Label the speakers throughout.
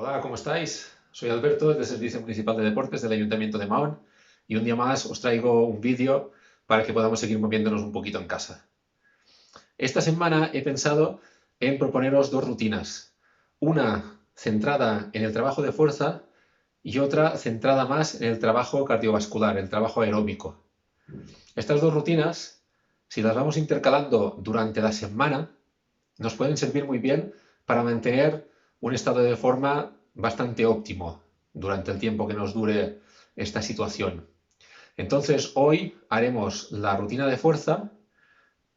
Speaker 1: Hola, ¿cómo estáis? Soy Alberto, del Servicio Municipal de Deportes del Ayuntamiento de Mahón, y un día más os traigo un vídeo para que podamos seguir moviéndonos un poquito en casa. Esta semana he pensado en proponeros dos rutinas, una centrada en el trabajo de fuerza y otra centrada más en el trabajo cardiovascular, el trabajo aeróbico. Estas dos rutinas, si las vamos intercalando durante la semana, nos pueden servir muy bien para mantener un estado de forma bastante óptimo durante el tiempo que nos dure esta situación. Entonces, hoy haremos la rutina de fuerza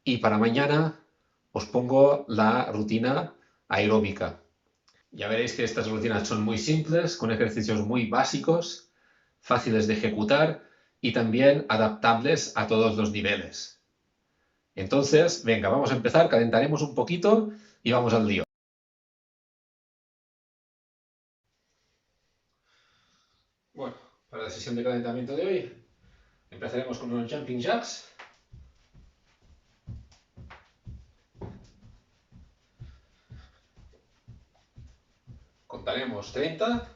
Speaker 1: y para mañana os pongo la rutina aeróbica. Ya veréis que estas rutinas son muy simples, con ejercicios muy básicos, fáciles de ejecutar y también adaptables a todos los niveles. Entonces, venga, vamos a empezar, calentaremos un poquito y vamos al lío. Bueno, para la sesión de calentamiento de hoy empezaremos con unos jumping jacks. Contaremos 30.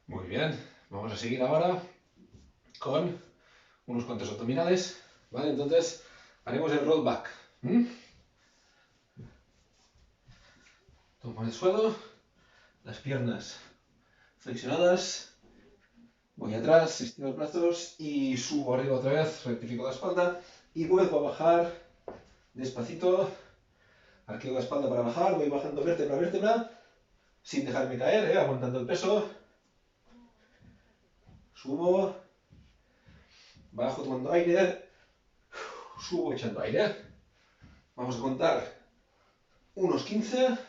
Speaker 1: Muy bien, vamos a seguir ahora con unos cuantos abdominales. ¿Vale? Entonces haremos el roll back. Tomo el suelo, las piernas flexionadas, voy atrás, estiro los brazos y subo arriba otra vez, rectifico la espalda y vuelvo a bajar despacito, arqueo la espalda para bajar, voy bajando vértebra a vértebra sin dejarme caer, aguantando el peso, subo, bajo tomando aire, subo echando aire, vamos a contar unos 15.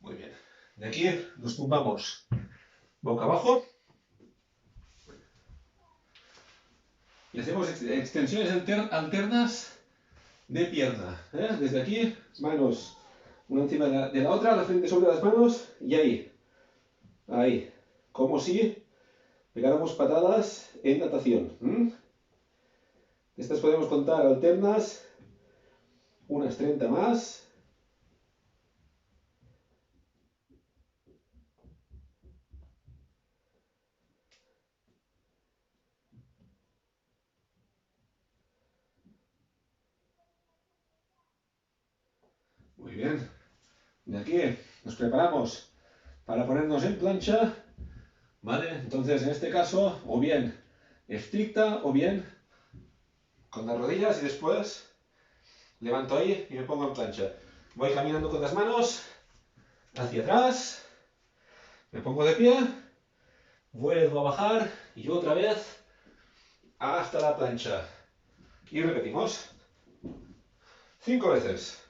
Speaker 1: Muy bien. De aquí nos tumbamos boca abajo y hacemos extensiones alternas de pierna. Desde aquí, manos una encima de la otra, la frente sobre las manos y ahí. Ahí. Como si pegáramos patadas en natación. Estas podemos contar alternas, unas 30 más. Muy bien. De aquí nos preparamos para ponernos en plancha. ¿Vale? Entonces, en este caso, o bien estricta o bien con las rodillas y después levanto ahí y me pongo en plancha. Voy caminando con las manos hacia atrás, me pongo de pie, vuelvo a bajar y otra vez hasta la plancha. Y repetimos 5 veces.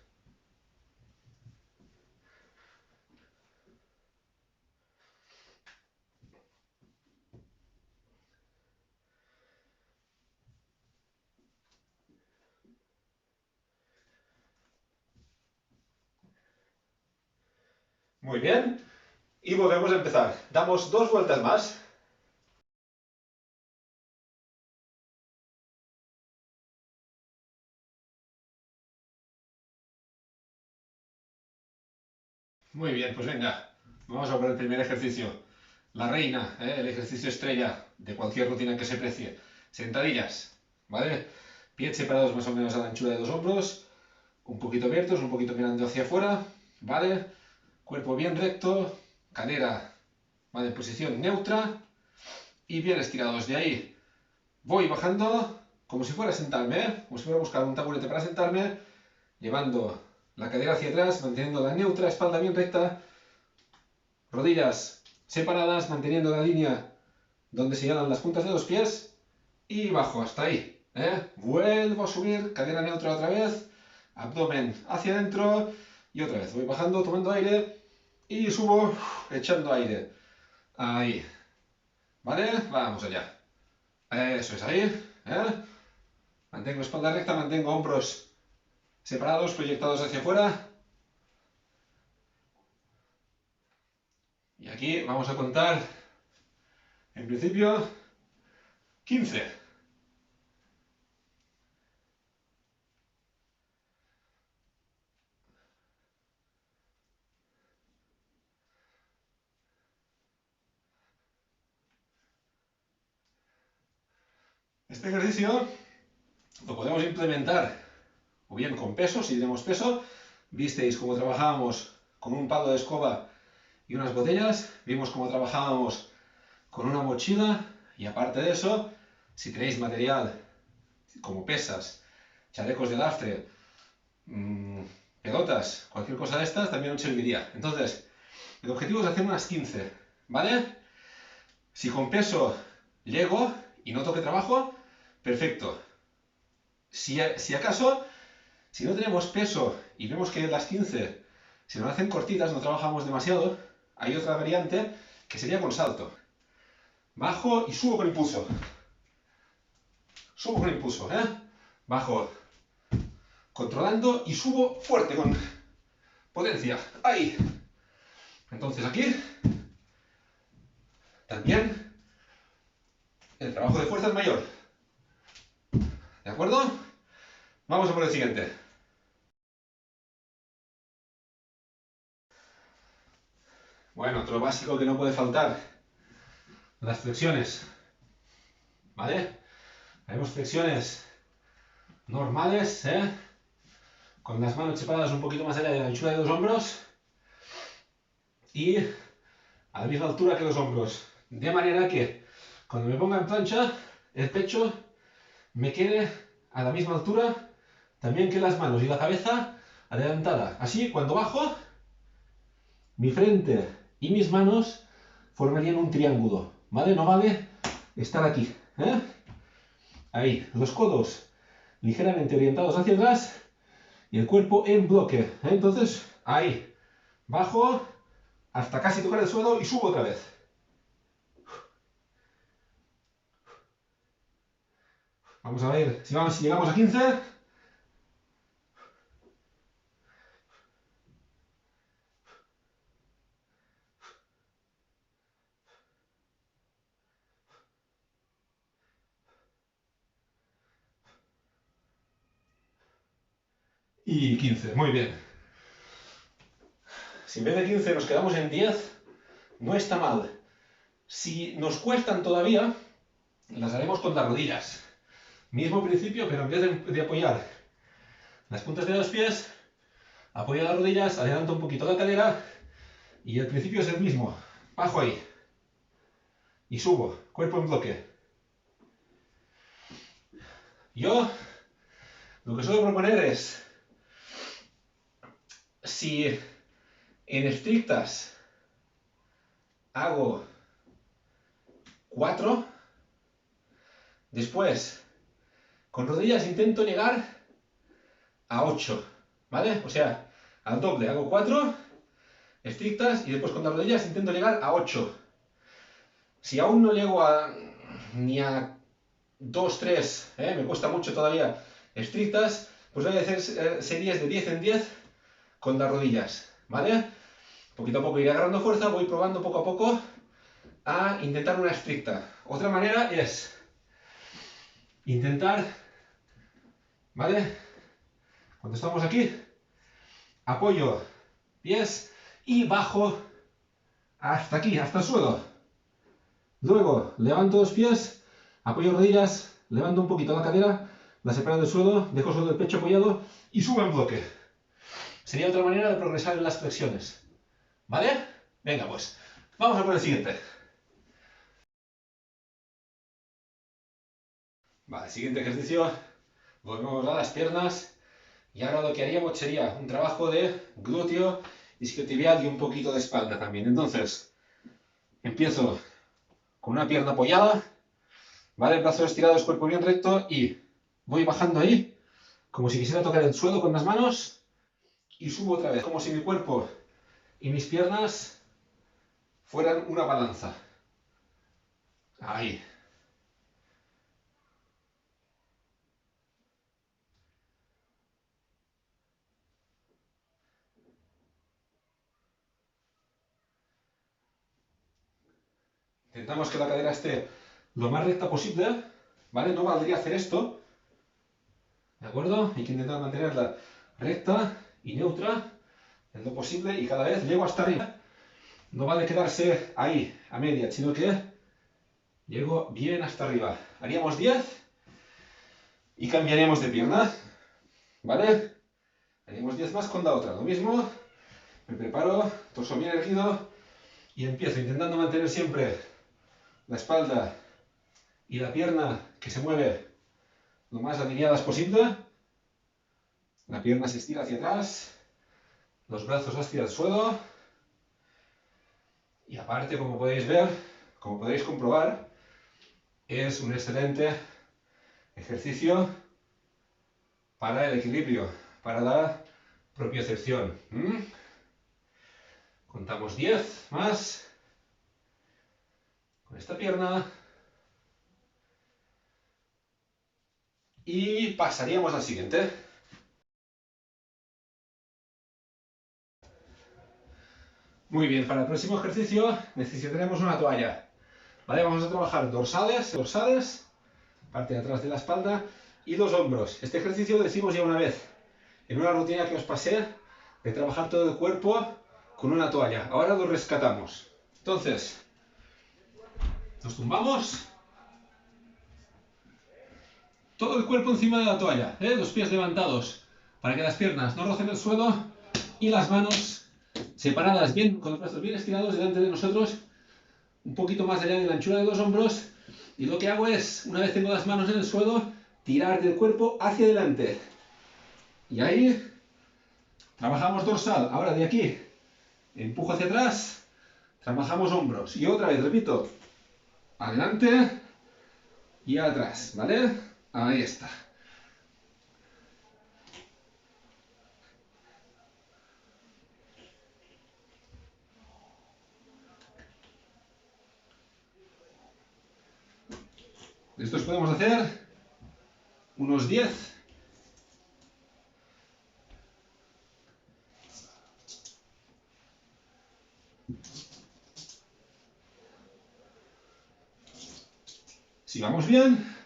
Speaker 1: Muy bien. Y volvemos a empezar. Damos 2 vueltas más. Muy bien, pues venga. Vamos a por el primer ejercicio. La reina, el ejercicio estrella de cualquier rutina que se precie. Sentadillas, ¿vale? Pies separados más o menos a la anchura de los hombros, un poquito abiertos, un poquito mirando hacia afuera, ¿vale? Cuerpo bien recto, cadera, ¿vale? En posición neutra y bien estirados. De ahí voy bajando como si fuera a sentarme, como si fuera a buscar un taburete para sentarme, llevando la cadera hacia atrás, manteniendo la neutra, espalda bien recta, rodillas separadas, manteniendo la línea donde se llenan las puntas de los pies y bajo hasta ahí. Vuelvo a subir, cadera neutra otra vez, abdomen hacia adentro y otra vez. Voy bajando, tomando aire y subo echando aire. Ahí. ¿Vale? Vamos allá. Eso es ahí. Mantengo espalda recta, mantengo hombros separados, proyectados hacia afuera. Y aquí vamos a contar, en principio, 15. Este ejercicio lo podemos implementar o bien con peso, si tenemos peso. Visteis cómo trabajábamos con un palo de escoba y unas botellas. Vimos cómo trabajábamos con una mochila. Y aparte de eso, si tenéis material como pesas, chalecos de lastre, pelotas, cualquier cosa de estas, también os serviría. Entonces, el objetivo es hacer unas 15, ¿vale? Si con peso llego y noto que trabajo, perfecto. Si acaso, si no tenemos peso y vemos que las 15 se nos hacen cortitas, no trabajamos demasiado, hay otra variante que sería con salto. Bajo y subo con impulso. Subo con impulso, Bajo controlando y subo fuerte con potencia. Ahí. Entonces aquí también el trabajo de fuerza es mayor. ¿De acuerdo? Vamos a por el siguiente. Bueno, otro básico que no puede faltar. Las flexiones. ¿Vale? Haremos flexiones normales, con las manos separadas un poquito más allá de la anchura de los hombros y a la misma altura que los hombros. De manera que cuando me ponga en plancha, el pecho me quede a la misma altura también que las manos y la cabeza adelantada. Así, cuando bajo, mi frente y mis manos formarían un triángulo, ¿vale? No vale estar aquí, Ahí, los codos ligeramente orientados hacia atrás y el cuerpo en bloque. Entonces, ahí, bajo hasta casi tocar el suelo y subo otra vez. Vamos a ver si llegamos a 15. Y 15, muy bien. Si en vez de 15 nos quedamos en 10, no está mal. Si nos cuestan todavía, las haremos con las rodillas. Mismo principio, pero en vez de apoyar las puntas de los pies, apoyo las rodillas, adelanto un poquito la cadera y el principio es el mismo. Bajo ahí y subo, cuerpo en bloque. Yo lo que suelo proponer es, si en estrictas hago 4, después con rodillas intento llegar a 8, ¿vale? O sea, al doble hago 4 estrictas y después con las rodillas intento llegar a 8. Si aún no llego ni a 2, 3, me cuesta mucho todavía estrictas, pues voy a hacer series de 10 en 10 con las rodillas, ¿vale? Poquito a poco iré agarrando fuerza, voy probando poco a poco a intentar una estricta. Otra manera es intentar, ¿vale? Cuando estamos aquí, apoyo pies y bajo hasta aquí, hasta el suelo. Luego levanto los pies, apoyo rodillas, levanto un poquito la cadera, la separo del suelo, dejo solo el pecho apoyado y subo en bloque. Sería otra manera de progresar en las flexiones. ¿Vale? Venga, pues, vamos a por el siguiente. Vale, siguiente ejercicio. Volvemos a las piernas. Y ahora lo que haríamos sería un trabajo de glúteo, isquiotibial y un poquito de espalda también. Entonces, empiezo con una pierna apoyada, ¿vale? Brazos estirados, cuerpo bien recto y voy bajando ahí, como si quisiera tocar el suelo con las manos y subo otra vez, como si mi cuerpo y mis piernas fueran una balanza. Ahí. Intentamos que la cadera esté lo más recta posible, ¿vale? No valdría hacer esto, ¿de acuerdo? Hay que intentar mantenerla recta y neutra en lo posible y cada vez llego hasta arriba. No vale quedarse ahí, a media, sino que llego bien hasta arriba. Haríamos 10 y cambiaríamos de pierna, ¿vale? Haríamos 10 más con la otra. Lo mismo, me preparo, torso bien erguido y empiezo intentando mantener siempre la espalda y la pierna que se mueve lo más alineadas posible. La pierna se estira hacia atrás, los brazos hacia el suelo. Y aparte, como podéis ver, como podéis comprobar, es un excelente ejercicio para el equilibrio, para la propiocepción. Contamos 10 más con esta pierna y pasaríamos al siguiente. Muy bien, para el próximo ejercicio necesitaremos una toalla. ¿Vale? Vamos a trabajar dorsales, parte de atrás de la espalda y los hombros. Este ejercicio lo hicimos ya una vez, en una rutina que os pasé de trabajar todo el cuerpo con una toalla. Ahora lo rescatamos. Entonces, nos tumbamos, todo el cuerpo encima de la toalla, los pies levantados para que las piernas no rocen el suelo y las manos separadas bien, con los brazos bien estirados delante de nosotros, un poquito más allá de la anchura de los hombros. Y lo que hago es, una vez tengo las manos en el suelo, tirar del cuerpo hacia adelante. Y ahí trabajamos dorsal. Ahora de aquí, empujo hacia atrás, trabajamos hombros. Y otra vez, repito, adelante y atrás, ¿vale? Ahí está. De estos podemos hacer unos 10. Si vamos bien,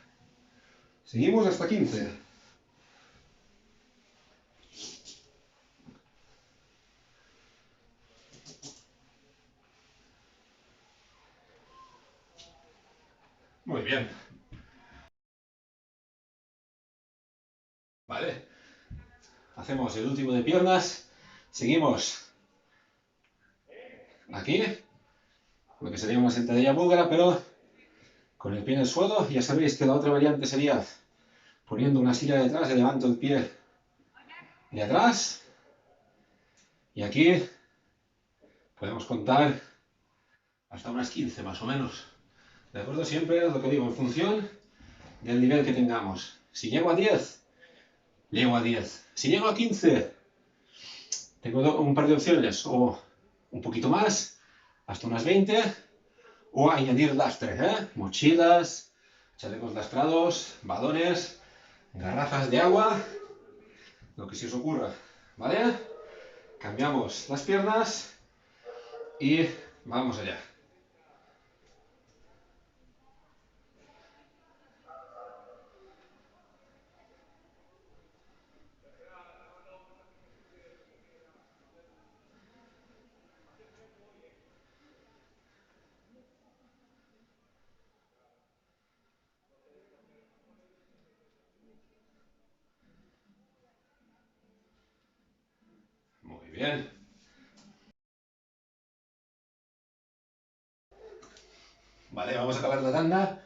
Speaker 1: seguimos hasta 15. Muy bien. Vale. Hacemos el último de piernas. Seguimos aquí, lo que sería una sentadilla búlgara, pero con el pie en el suelo. Ya sabéis que la otra variante sería poniendo una silla detrás, levanto el pie de atrás. Y aquí podemos contar hasta unas 15 más o menos. ¿De acuerdo? Siempre lo que digo, en función del nivel que tengamos. Si llego a 10, llego a 10. Si llego a 15, tengo un par de opciones. O un poquito más, hasta unas 20. O añadir lastre, mochilas, chalecos lastrados, balones, garrafas de agua, lo que se os ocurra, ¿vale? Cambiamos las piernas y vamos allá. Muy bien. Vale, vamos a acabar la tanda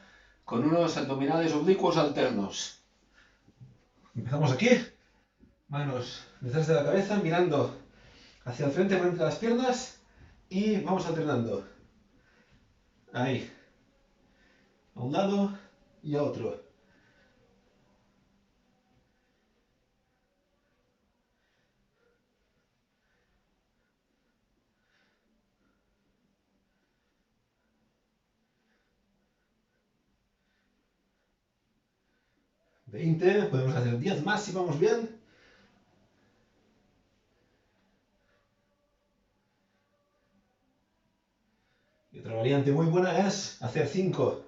Speaker 1: con unos abdominales oblicuos alternos. Empezamos aquí, manos detrás de la cabeza, mirando hacia el frente por entre las piernas y vamos alternando. Ahí, a un lado y a otro. Podemos hacer 10 más si vamos bien. Y otra variante muy buena es hacer 5,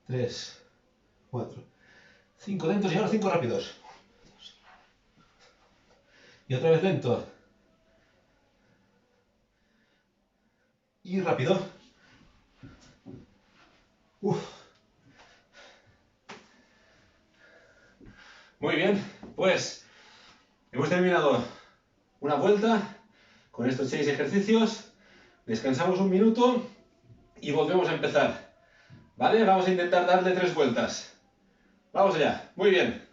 Speaker 1: 3, 4, 5 lentos y ahora 5 rápidos. Y otra vez lento. Y rápido. Uf. Muy bien, pues hemos terminado una vuelta con estos 6 ejercicios. Descansamos un minuto y volvemos a empezar. ¿Vale? Vamos a intentar darle 3 vueltas. Vamos allá. Muy bien.